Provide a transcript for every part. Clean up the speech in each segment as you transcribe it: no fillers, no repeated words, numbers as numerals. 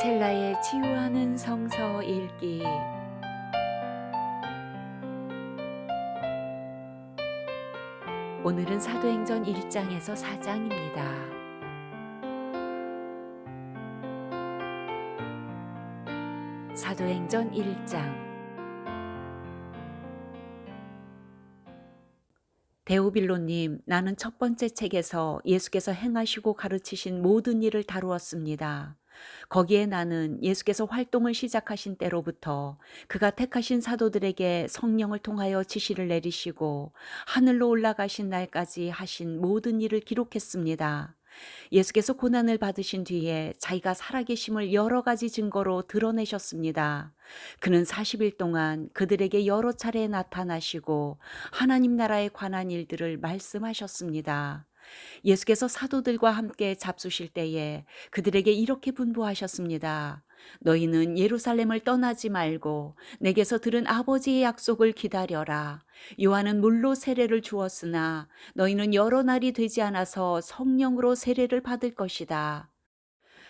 첼라의 치유하는 성서 읽기. 오늘은 사도행전 1장에서 4장입니다. 사도행전 1장. 데오빌로님, 나는 첫 번째 책에서 예수께서 행하시고 가르치신 모든 일을 다루었습니다. 거기에 나는 예수께서 활동을 시작하신 때로부터 그가 택하신 사도들에게 성령을 통하여 지시를 내리시고 하늘로 올라가신 날까지 하신 모든 일을 기록했습니다. 예수께서 고난을 받으신 뒤에 자기가 살아계심을 여러 가지 증거로 드러내셨습니다. 그는 40일 동안 그들에게 여러 차례 나타나시고 하나님 나라에 관한 일들을 말씀하셨습니다. 예수께서 사도들과 함께 잡수실 때에 그들에게 이렇게 분부하셨습니다. 너희는 예루살렘을 떠나지 말고 내게서 들은 아버지의 약속을 기다려라. 요한은 물로 세례를 주었으나 너희는 여러 날이 되지 않아서 성령으로 세례를 받을 것이다.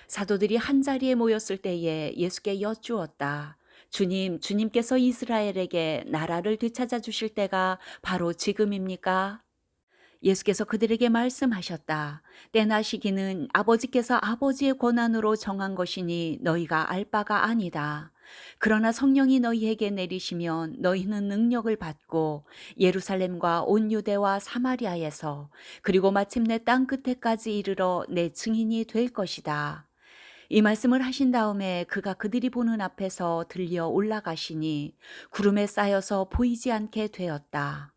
사도들이 한자리에 모였을 때에 예수께 여쭈었다. 주님께서 이스라엘에게 나라를 되찾아 주실 때가 바로 지금입니까? 예수께서 그들에게 말씀하셨다. 때나 시기는 아버지께서 아버지의 권한으로 정한 것이니 너희가 알 바가 아니다. 그러나 성령이 너희에게 내리시면 너희는 능력을 받고 예루살렘과 온 유대와 사마리아에서 그리고 마침내 땅 끝에까지 이르러 내 증인이 될 것이다. 이 말씀을 하신 다음에 그가 그들이 보는 앞에서 들려 올라가시니 구름에 쌓여서 보이지 않게 되었다.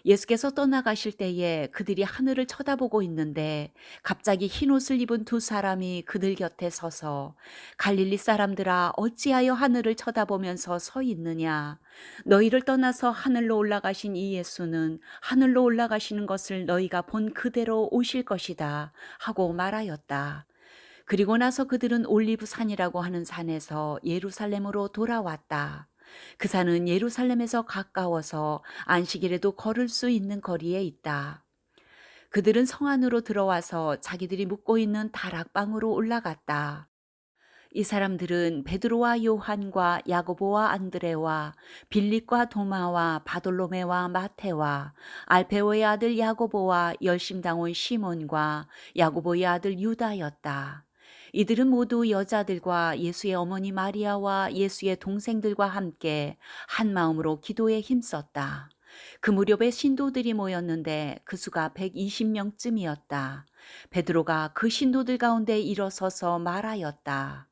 예수께서 떠나가실 때에 그들이 하늘을 쳐다보고 있는데 갑자기 흰옷을 입은 두 사람이 그들 곁에 서서 갈릴리 사람들아 어찌하여 하늘을 쳐다보면서 서 있느냐. 너희를 떠나서 하늘로 올라가신 이 예수는 하늘로 올라가시는 것을 너희가 본 그대로 오실 것이다 하고 말하였다. 그리고 나서 그들은 올리브 산이라고 하는 산에서 예루살렘으로 돌아왔다. 그 산은 예루살렘에서 가까워서 안식일에도 걸을 수 있는 거리에 있다. 그들은 성 안으로 들어와서 자기들이 묵고 있는 다락방으로 올라갔다. 이 사람들은 베드로와 요한과 야고보와 안드레와 빌립과 도마와 바돌로메와 마테와 알페오의 아들 야고보와 열심당원 시몬과 야고보의 아들 유다였다. 이들은 모두 여자들과 예수의 어머니 마리아와 예수의 동생들과 함께 한 마음으로 기도에 힘썼다. 그 무렵에 신도들이 모였는데 그 수가 120명쯤이었다. 베드로가 그 신도들 가운데 일어서서 말하였다.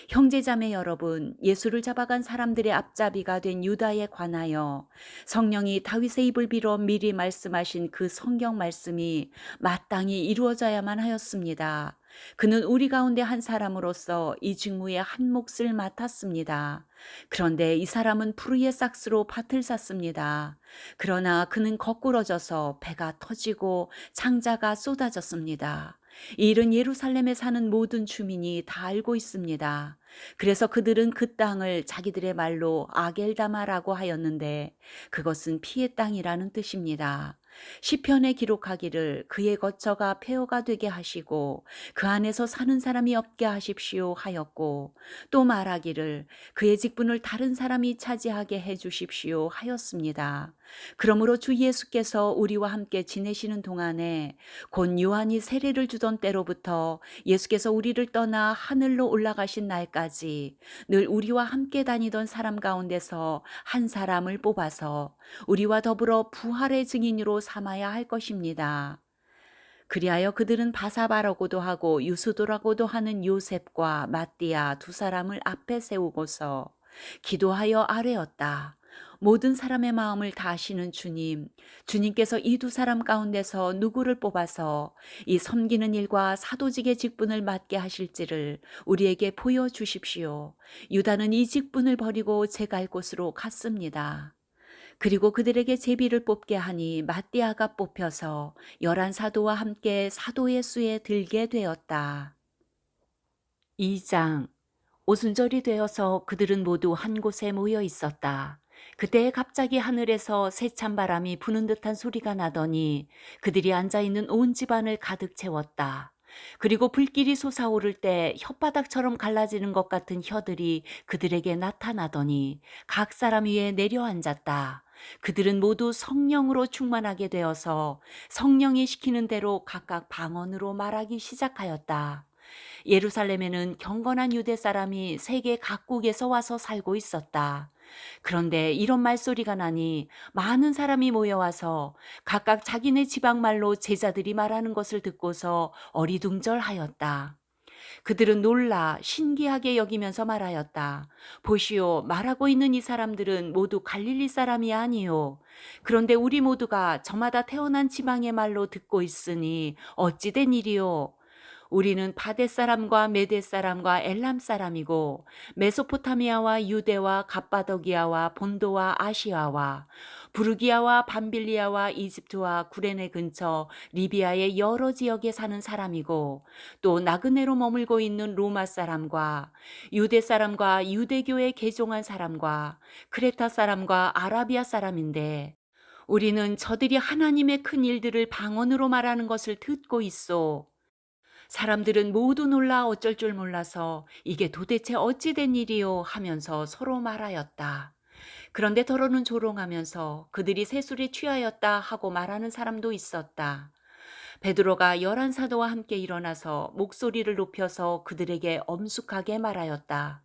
형제자매 여러분, 예수를 잡아간 사람들의 앞잡이가 된 유다에 관하여 성령이 다윗의 입을 빌어 미리 말씀하신 그 성경 말씀이 마땅히 이루어져야만 하였습니다. 그는 우리 가운데 한 사람으로서 이 직무의 한 몫을 맡았습니다. 그런데 이 사람은 풀이의 싹스로 밭을 샀습니다. 그러나 그는 거꾸러져서 배가 터지고 창자가 쏟아졌습니다. 이 일은 예루살렘에 사는 모든 주민이 다 알고 있습니다. 그래서 그들은 그 땅을 자기들의 말로 아겔다마라고 하였는데 그것은 피의 땅이라는 뜻입니다. 시편에 기록하기를 그의 거처가 폐허가 되게 하시고 그 안에서 사는 사람이 없게 하십시오 하였고 또 말하기를 그의 직분을 다른 사람이 차지하게 해 주십시오 하였습니다. 그러므로 주 예수께서 우리와 함께 지내시는 동안에 곧 요한이 세례를 주던 때로부터 예수께서 우리를 떠나 하늘로 올라가신 날까지 늘 우리와 함께 다니던 사람 가운데서 한 사람을 뽑아서 우리와 더불어 부활의 증인으로 삼아야 할 것입니다. 그리하여 그들은 바사바라고도 하고 유수도라고도 하는 요셉과 마띠아 두 사람을 앞에 세우고서 기도하여 아뢰었다. 모든 사람의 마음을 다 아시는 주님께서 이 두 사람 가운데서 누구를 뽑아서 이 섬기는 일과 사도직의 직분을 맡게 하실지를 우리에게 보여주십시오. 유다는 이 직분을 버리고 제 갈 곳으로 갔습니다. 그리고 그들에게 제비를 뽑게 하니 마띠아가 뽑혀서 11사도와 함께 사도의 수에 들게 되었다. 2장. 오순절이 되어서 그들은 모두 한 곳에 모여 있었다. 그때 갑자기 하늘에서 세찬 바람이 부는 듯한 소리가 나더니 그들이 앉아있는 온 집안을 가득 채웠다. 그리고 불길이 솟아오를 때 혓바닥처럼 갈라지는 것 같은 혀들이 그들에게 나타나더니 각 사람 위에 내려앉았다. 그들은 모두 성령으로 충만하게 되어서 성령이 시키는 대로 각각 방언으로 말하기 시작하였다. 예루살렘에는 경건한 유대 사람이 세계 각국에서 와서 살고 있었다. 그런데 이런 말소리가 나니 많은 사람이 모여와서 각각 자기네 지방말로 제자들이 말하는 것을 듣고서 어리둥절하였다. 그들은 놀라 신기하게 여기면서 말하였다. 보시오, 말하고 있는 이 사람들은 모두 갈릴리 사람이 아니요. 그런데 우리 모두가 저마다 태어난 지방의 말로 듣고 있으니 어찌 된 일이요? 우리는 바데 사람과 메데 사람과 엘람 사람이고 메소포타미아와 유대와 갑바도기아와 본도와 아시아와 부르기아와 밤빌리아와 이집트와 구레네 근처 리비아의 여러 지역에 사는 사람이고 또 나그네로 머물고 있는 로마 사람과 유대 사람과 유대교에 개종한 사람과 크레타 사람과 아라비아 사람인데 우리는 저들이 하나님의 큰 일들을 방언으로 말하는 것을 듣고 있소. 사람들은 모두 놀라 어쩔 줄 몰라서 이게 도대체 어찌 된 일이요 하면서 서로 말하였다. 그런데 더러는 조롱하면서 그들이 세술에 취하였다 하고 말하는 사람도 있었다. 베드로가 11사도와 함께 일어나서 목소리를 높여서 그들에게 엄숙하게 말하였다.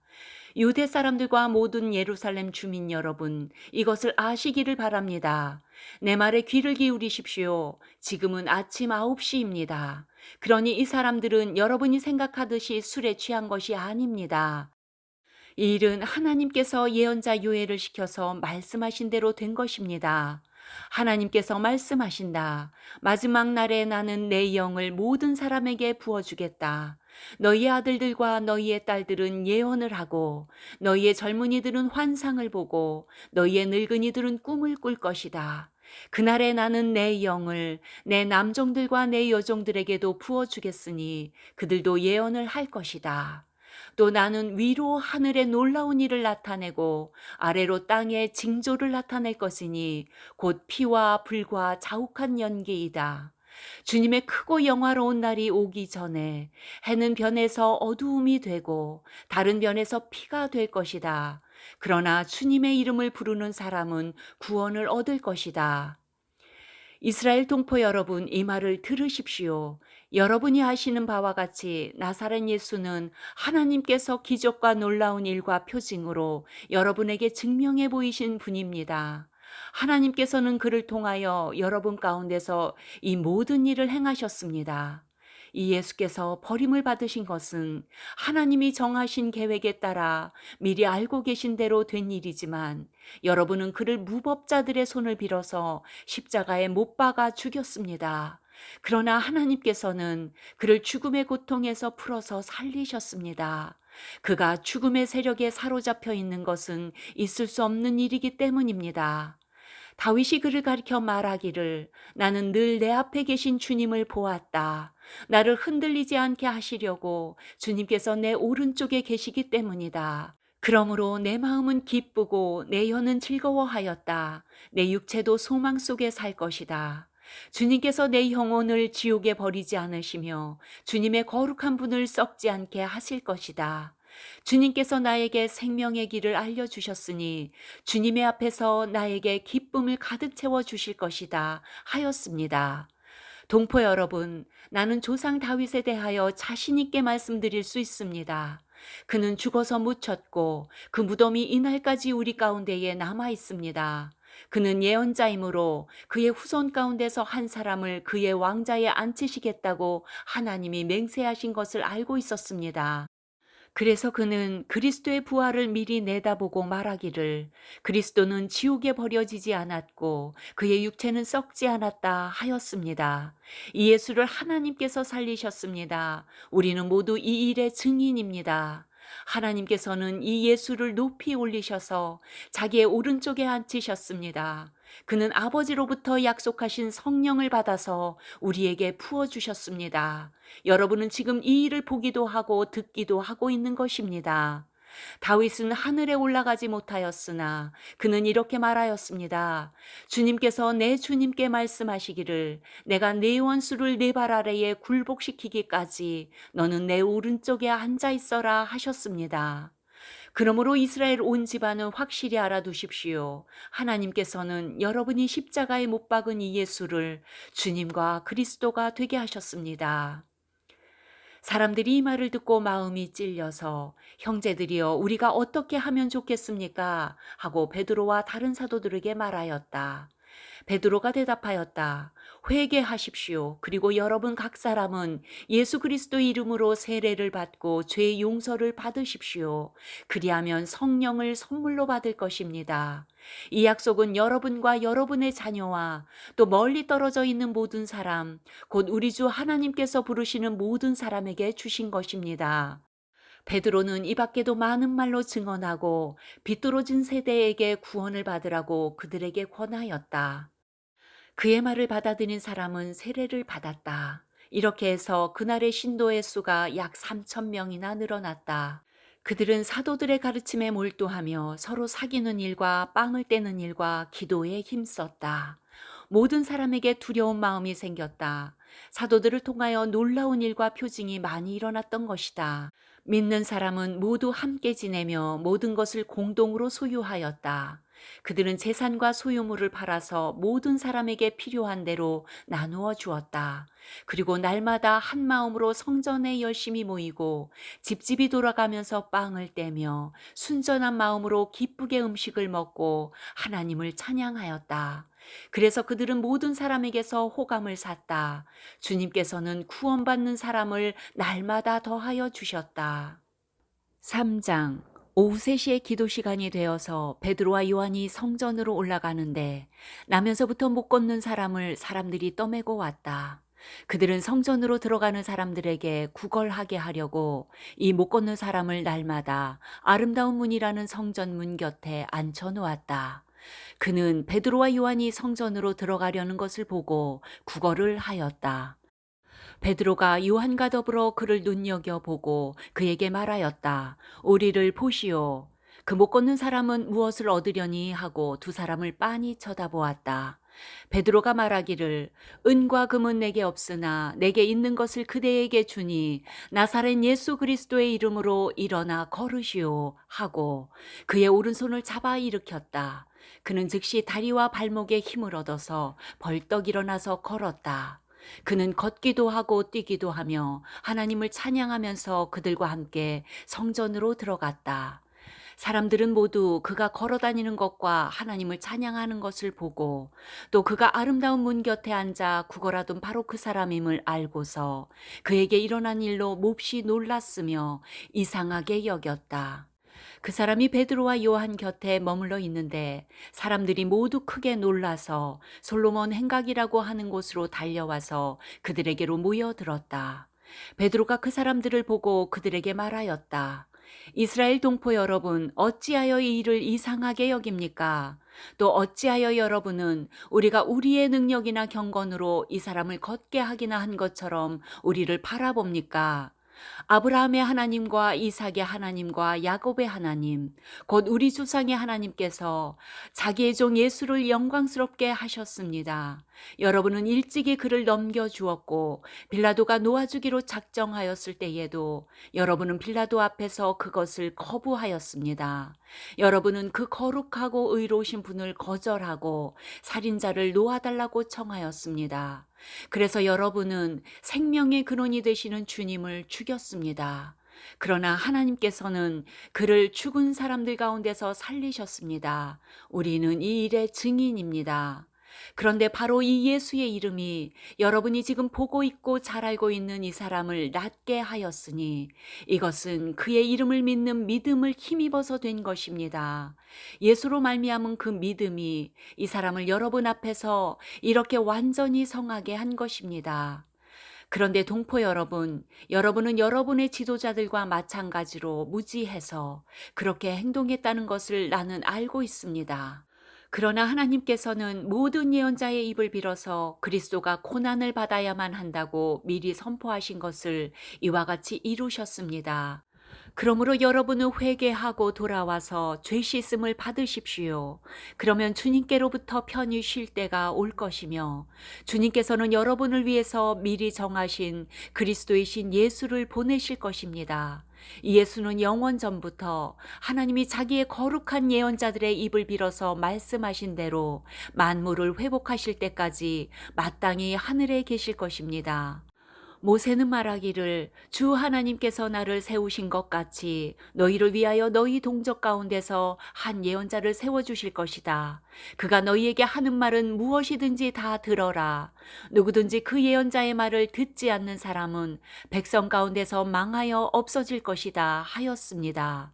유대 사람들과 모든 예루살렘 주민 여러분, 이것을 아시기를 바랍니다. 내 말에 귀를 기울이십시오. 지금은 아침 9시입니다. 그러니 이 사람들은 여러분이 생각하듯이 술에 취한 것이 아닙니다. 이 일은 하나님께서 예언자 요엘을 시켜서 말씀하신 대로 된 것입니다. 하나님께서 말씀하신다. 마지막 날에 나는 내 영을 모든 사람에게 부어주겠다. 너희의 아들들과 너희의 딸들은 예언을 하고 너희의 젊은이들은 환상을 보고 너희의 늙은이들은 꿈을 꿀 것이다. 그날에 나는 내 영을 내 남종들과 내 여종들에게도 부어주겠으니 그들도 예언을 할 것이다. 또 나는 위로 하늘에 놀라운 일을 나타내고 아래로 땅에 징조를 나타낼 것이니 곧 피와 불과 자욱한 연기이다. 주님의 크고 영화로운 날이 오기 전에 해는 변해서 어두움이 되고 다른 변에서 피가 될 것이다. 그러나 주님의 이름을 부르는 사람은 구원을 얻을 것이다. 이스라엘 동포 여러분, 이 말을 들으십시오. 여러분이 아시는 바와 같이 나사렛 예수는 하나님께서 기적과 놀라운 일과 표징으로 여러분에게 증명해 보이신 분입니다. 하나님께서는 그를 통하여 여러분 가운데서 이 모든 일을 행하셨습니다. 이 예수께서 버림을 받으신 것은 하나님이 정하신 계획에 따라 미리 알고 계신 대로 된 일이지만 여러분은 그를 무법자들의 손을 빌어서 십자가에 못 박아 죽였습니다. 그러나 하나님께서는 그를 죽음의 고통에서 풀어서 살리셨습니다. 그가 죽음의 세력에 사로잡혀 있는 것은 있을 수 없는 일이기 때문입니다. 다윗이 그를 가리켜 말하기를 나는 늘 내 앞에 계신 주님을 보았다. 나를 흔들리지 않게 하시려고 주님께서 내 오른쪽에 계시기 때문이다. 그러므로 내 마음은 기쁘고 내 혀는 즐거워하였다. 내 육체도 소망 속에 살 것이다. 주님께서 내 영혼을 지옥에 버리지 않으시며 주님의 거룩한 분을 썩지 않게 하실 것이다. 주님께서 나에게 생명의 길을 알려주셨으니 주님의 앞에서 나에게 기쁨을 가득 채워 주실 것이다 하였습니다. 동포 여러분, 나는 조상 다윗에 대하여 자신 있게 말씀드릴 수 있습니다. 그는 죽어서 묻혔고 그 무덤이 이날까지 우리 가운데에 남아 있습니다. 그는 예언자이므로 그의 후손 가운데서 한 사람을 그의 왕자에 앉히시겠다고 하나님이 맹세하신 것을 알고 있었습니다. 그래서 그는 그리스도의 부활을 미리 내다보고 말하기를 그리스도는 지옥에 버려지지 않았고 그의 육체는 썩지 않았다 하였습니다. 이 예수를 하나님께서 살리셨습니다. 우리는 모두 이 일의 증인입니다. 하나님께서는 이 예수를 높이 올리셔서 자기의 오른쪽에 앉히셨습니다. 그는 아버지로부터 약속하신 성령을 받아서 우리에게 부어주셨습니다. 여러분은 지금 이 일을 보기도 하고 듣기도 하고 있는 것입니다. 다윗은 하늘에 올라가지 못하였으나 그는 이렇게 말하였습니다. 주님께서 내 주님께 말씀하시기를 내가 네 원수를 네 발 아래에 굴복시키기까지 너는 내 오른쪽에 앉아 있어라 하셨습니다. 그러므로 이스라엘 온 집안은 확실히 알아두십시오. 하나님께서는 여러분이 십자가에 못 박은 이 예수를 주님과 그리스도가 되게 하셨습니다. 사람들이 이 말을 듣고 마음이 찔려서 형제들이여 우리가 어떻게 하면 좋겠습니까? 하고 베드로와 다른 사도들에게 말하였다. 베드로가 대답하였다. 회개하십시오. 그리고 여러분 각 사람은 예수 그리스도의 이름으로 세례를 받고 죄 용서를 받으십시오. 그리하면 성령을 선물로 받을 것입니다. 이 약속은 여러분과 여러분의 자녀와 또 멀리 떨어져 있는 모든 사람, 곧 우리 주 하나님께서 부르시는 모든 사람에게 주신 것입니다. 베드로는 이 밖에도 많은 말로 증언하고 비뚤어진 세대에게 구원을 받으라고 그들에게 권하였다. 그의 말을 받아들인 사람은 세례를 받았다. 이렇게 해서 그날의 신도의 수가 약 3천 명이나 늘어났다. 그들은 사도들의 가르침에 몰두하며 서로 사귀는 일과 빵을 떼는 일과 기도에 힘썼다. 모든 사람에게 두려운 마음이 생겼다. 사도들을 통하여 놀라운 일과 표징이 많이 일어났던 것이다. 믿는 사람은 모두 함께 지내며 모든 것을 공동으로 소유하였다. 그들은 재산과 소유물을 팔아서 모든 사람에게 필요한 대로 나누어 주었다. 그리고 날마다 한 마음으로 성전에 열심히 모이고 집집이 돌아가면서 빵을 떼며 순전한 마음으로 기쁘게 음식을 먹고 하나님을 찬양하였다. 그래서 그들은 모든 사람에게서 호감을 샀다. 주님께서는 구원받는 사람을 날마다 더하여 주셨다. 3장. 오후 3시에 기도 시간이 되어서 베드로와 요한이 성전으로 올라가는데 나면서부터 못 걷는 사람을 사람들이 떠매고 왔다. 그들은 성전으로 들어가는 사람들에게 구걸하게 하려고 이 못 걷는 사람을 날마다 아름다운 문이라는 성전 문 곁에 앉혀 놓았다. 그는 베드로와 요한이 성전으로 들어가려는 것을 보고 구걸을 하였다. 베드로가 요한과 더불어 그를 눈여겨보고 그에게 말하였다. 우리를 보시오. 그 못 걷는 사람은 무엇을 얻으려니 하고 두 사람을 빤히 쳐다보았다. 베드로가 말하기를 은과 금은 내게 없으나 내게 있는 것을 그대에게 주니 나사렛 예수 그리스도의 이름으로 일어나 걸으시오 하고 그의 오른손을 잡아 일으켰다. 그는 즉시 다리와 발목에 힘을 얻어서 벌떡 일어나서 걸었다. 그는 걷기도 하고 뛰기도 하며 하나님을 찬양하면서 그들과 함께 성전으로 들어갔다. 사람들은 모두 그가 걸어다니는 것과 하나님을 찬양하는 것을 보고 또 그가 아름다운 문 곁에 앉아 구걸하던 바로 그 사람임을 알고서 그에게 일어난 일로 몹시 놀랐으며 이상하게 여겼다. 그 사람이 베드로와 요한 곁에 머물러 있는데 사람들이 모두 크게 놀라서 솔로몬 행각이라고 하는 곳으로 달려와서 그들에게로 모여들었다. 베드로가 그 사람들을 보고 그들에게 말하였다. 이스라엘 동포 여러분, 어찌하여 이 일을 이상하게 여깁니까? 또 어찌하여 여러분은 우리가 우리의 능력이나 경건으로 이 사람을 걷게 하기나 한 것처럼 우리를 바라봅니까? 아브라함의 하나님과 이삭의 하나님과 야곱의 하나님, 곧 우리 조상의 하나님께서 자기의 종 예수를 영광스럽게 하셨습니다. 여러분은 일찍이 그를 넘겨주었고 빌라도가 놓아주기로 작정하였을 때에도 여러분은 빌라도 앞에서 그것을 거부하였습니다. 여러분은 그 거룩하고 의로우신 분을 거절하고 살인자를 놓아달라고 청하였습니다. 그래서 여러분은 생명의 근원이 되시는 주님을 죽였습니다. 그러나 하나님께서는 그를 죽은 사람들 가운데서 살리셨습니다. 우리는 이 일의 증인입니다. 그런데 바로 이 예수의 이름이 여러분이 지금 보고 있고 잘 알고 있는 이 사람을 낫게 하였으니 이것은 그의 이름을 믿는 믿음을 힘입어서 된 것입니다. 예수로 말미암은 그 믿음이 이 사람을 여러분 앞에서 이렇게 완전히 성하게 한 것입니다. 그런데 동포 여러분, 여러분은 여러분의 지도자들과 마찬가지로 무지해서 그렇게 행동했다는 것을 나는 알고 있습니다. 그러나 하나님께서는 모든 예언자의 입을 빌어서 그리스도가 고난을 받아야만 한다고 미리 선포하신 것을 이와 같이 이루셨습니다. 그러므로 여러분은 회개하고 돌아와서 죄 씻음을 받으십시오. 그러면 주님께로부터 편히 쉴 때가 올 것이며 주님께서는 여러분을 위해서 미리 정하신 그리스도의 신 예수를 보내실 것입니다. 이 예수는 영원 전부터 하나님이 자기의 거룩한 예언자들의 입을 빌어서 말씀하신 대로 만물을 회복하실 때까지 마땅히 하늘에 계실 것입니다. 모세는 말하기를 주 하나님께서 나를 세우신 것 같이 너희를 위하여 너희 동족 가운데서 한 예언자를 세워주실 것이다. 그가 너희에게 하는 말은 무엇이든지 다 들어라. 누구든지 그 예언자의 말을 듣지 않는 사람은 백성 가운데서 망하여 없어질 것이다 하였습니다.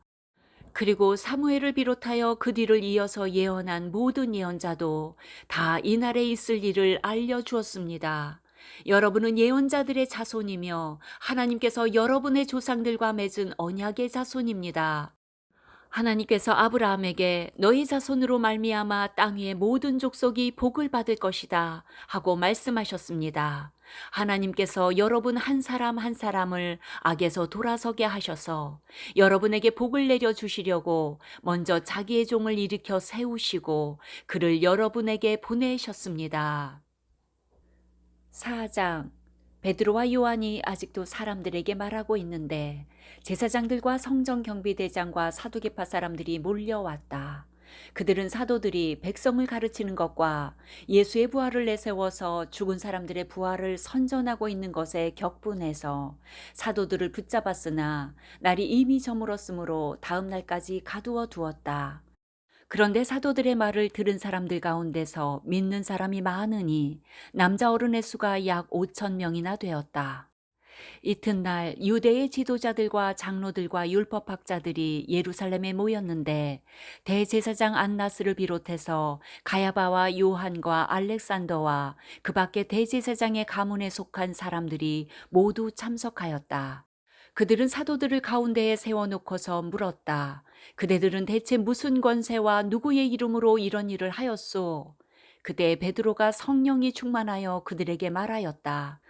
그리고 사무엘을 비롯하여 그 뒤를 이어서 예언한 모든 예언자도 다 이날에 있을 일을 알려주었습니다. 여러분은 예언자들의 자손이며 하나님께서 여러분의 조상들과 맺은 언약의 자손입니다. 하나님께서 아브라함에게 너희 자손으로 말미암아 땅 위의 모든 족속이 복을 받을 것이다 하고 말씀하셨습니다. 하나님께서 여러분 한 사람 한 사람을 악에서 돌아서게 하셔서 여러분에게 복을 내려 주시려고 먼저 자기의 종을 일으켜 세우시고 그를 여러분에게 보내셨습니다. 4장. 베드로와 요한이 아직도 사람들에게 말하고 있는데 제사장들과 성전 경비대장과 사두개파 사람들이 몰려왔다. 그들은 사도들이 백성을 가르치는 것과 예수의 부활을 내세워서 죽은 사람들의 부활을 선전하고 있는 것에 격분해서 사도들을 붙잡았으나 날이 이미 저물었으므로 다음 날까지 가두어 두었다. 그런데 사도들의 말을 들은 사람들 가운데서 믿는 사람이 많으니 남자 어른의 수가 약 5천 명이나 되었다. 이튿날 유대의 지도자들과 장로들과 율법학자들이 예루살렘에 모였는데 대제사장 안나스를 비롯해서 가야바와 요한과 알렉산더와 그 밖에 대제사장의 가문에 속한 사람들이 모두 참석하였다. 그들은 사도들을 가운데에 세워놓고서 물었다. 그대들은 대체 무슨 권세와 누구의 이름으로 이런 일을 하였소? 그때 베드로가 성령이 충만하여 그들에게 말하였다.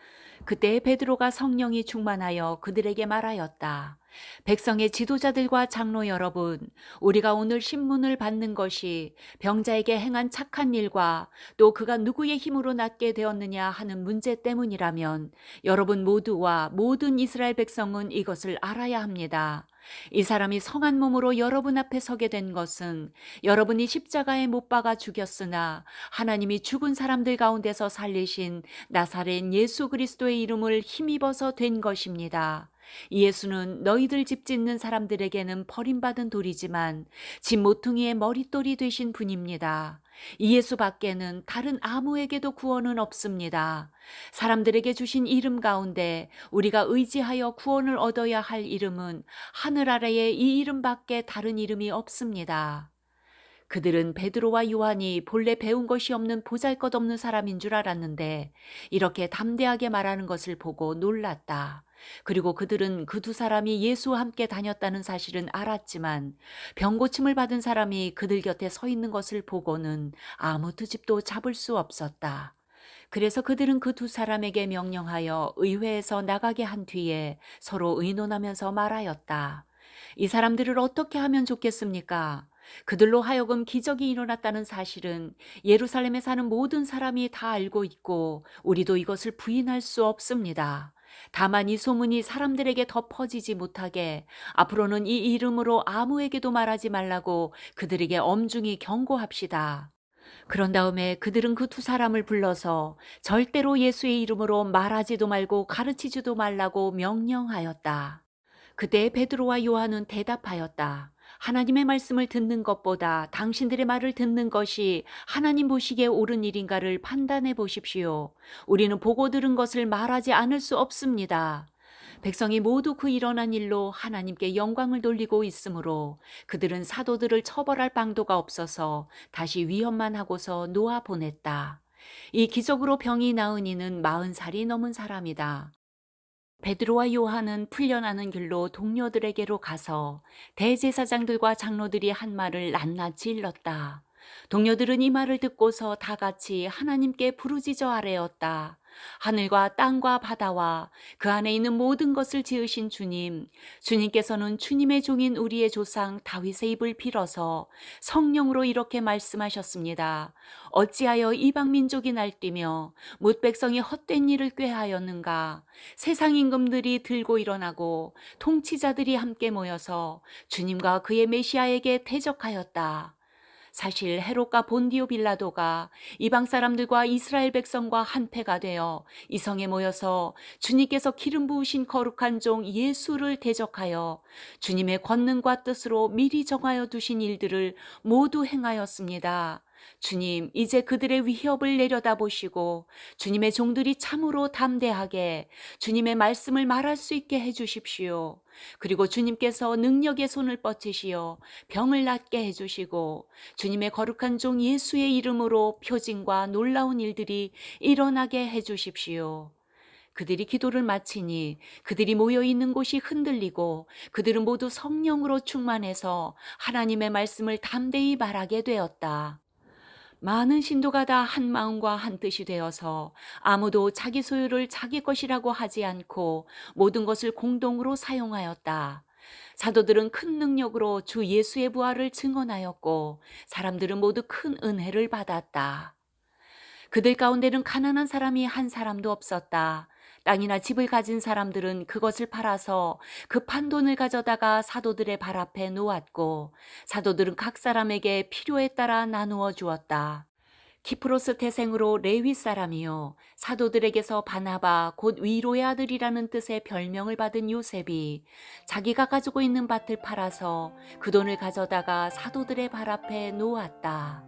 그때 베드로가 성령이 충만하여 그들에게 말하였다. 백성의 지도자들과 장로 여러분, 우리가 오늘 신문을 받는 것이 병자에게 행한 착한 일과 또 그가 누구의 힘으로 낫게 되었느냐 하는 문제 때문이라면 여러분 모두와 모든 이스라엘 백성은 이것을 알아야 합니다. 이 사람이 성한 몸으로 여러분 앞에 서게 된 것은 여러분이 십자가에 못 박아 죽였으나 하나님이 죽은 사람들 가운데서 살리신 나사렛 예수 그리스도의 이름을 힘입어서 된 것입니다. 이 예수는 너희들 집 짓는 사람들에게는 버림받은 돌이지만 집 모퉁이의 머릿돌이 되신 분입니다. 이 예수 밖에는 다른 아무에게도 구원은 없습니다. 사람들에게 주신 이름 가운데 우리가 의지하여 구원을 얻어야 할 이름은 하늘 아래에 이 이름밖에 다른 이름이 없습니다. 그들은 베드로와 요한이 본래 배운 것이 없는 보잘것없는 사람인 줄 알았는데 이렇게 담대하게 말하는 것을 보고 놀랐다. 그리고 그들은 그 두 사람이 예수와 함께 다녔다는 사실은 알았지만 병고침을 받은 사람이 그들 곁에 서 있는 것을 보고는 아무 트집도 잡을 수 없었다. 그래서 그들은 그 두 사람에게 명령하여 의회에서 나가게 한 뒤에 서로 의논하면서 말하였다. 이 사람들을 어떻게 하면 좋겠습니까? 그들로 하여금 기적이 일어났다는 사실은 예루살렘에 사는 모든 사람이 다 알고 있고 우리도 이것을 부인할 수 없습니다. 다만 이 소문이 사람들에게 더 퍼지지 못하게 앞으로는 이 이름으로 아무에게도 말하지 말라고 그들에게 엄중히 경고합시다. 그런 다음에 그들은 그 두 사람을 불러서 절대로 예수의 이름으로 말하지도 말고 가르치지도 말라고 명령하였다. 그때 베드로와 요한은 대답하였다. 하나님의 말씀을 듣는 것보다 당신들의 말을 듣는 것이 하나님 보시기에 옳은 일인가를 판단해 보십시오. 우리는 보고 들은 것을 말하지 않을 수 없습니다. 백성이 모두 그 일어난 일로 하나님께 영광을 돌리고 있으므로 그들은 사도들을 처벌할 방도가 없어서 다시 위협만 하고서 놓아 보냈다. 이 기적으로 병이 나은 이는 40살이 넘은 사람이다. 베드로와 요한은 풀려나는 길로 동료들에게로 가서 대제사장들과 장로들이 한 말을 낱낱이 일렀다. 동료들은 이 말을 듣고서 다 같이 하나님께 부르짖어 아뢰었다. 하늘과 땅과 바다와 그 안에 있는 모든 것을 지으신 주님, 주님께서는 주님의 종인 우리의 조상 다윗의 입을 빌어서 성령으로 이렇게 말씀하셨습니다. 어찌하여 이방 민족이 날뛰며 뭇 백성이 헛된 일을 꾀하였는가? 세상 임금들이 들고 일어나고 통치자들이 함께 모여서 주님과 그의 메시아에게 대적하였다. 사실 헤롯과 본디오 빌라도가 이방 사람들과 이스라엘 백성과 한패가 되어 이성에 모여서 주님께서 기름 부으신 거룩한 종 예수를 대적하여 주님의 권능과 뜻으로 미리 정하여 두신 일들을 모두 행하였습니다. 주님, 이제 그들의 위협을 내려다보시고 주님의 종들이 참으로 담대하게 주님의 말씀을 말할 수 있게 해주십시오. 그리고 주님께서 능력의 손을 뻗치시어 병을 낫게 해주시고 주님의 거룩한 종 예수의 이름으로 표징과 놀라운 일들이 일어나게 해주십시오. 그들이 기도를 마치니 그들이 모여있는 곳이 흔들리고 그들은 모두 성령으로 충만해서 하나님의 말씀을 담대히 말하게 되었다. 많은 신도가 다 한 마음과 한 뜻이 되어서 아무도 자기 소유를 자기 것이라고 하지 않고 모든 것을 공동으로 사용하였다. 사도들은 큰 능력으로 주 예수의 부활을 증언하였고 사람들은 모두 큰 은혜를 받았다. 그들 가운데는 가난한 사람이 한 사람도 없었다. 땅이나 집을 가진 사람들은 그것을 팔아서 그 판 돈을 가져다가 사도들의 발 앞에 놓았고 사도들은 각 사람에게 필요에 따라 나누어 주었다. 키프로스 태생으로 레위 사람이요 사도들에게서 바나바 곧 위로의 아들이라는 뜻의 별명을 받은 요셉이 자기가 가지고 있는 밭을 팔아서 그 돈을 가져다가 사도들의 발 앞에 놓았다.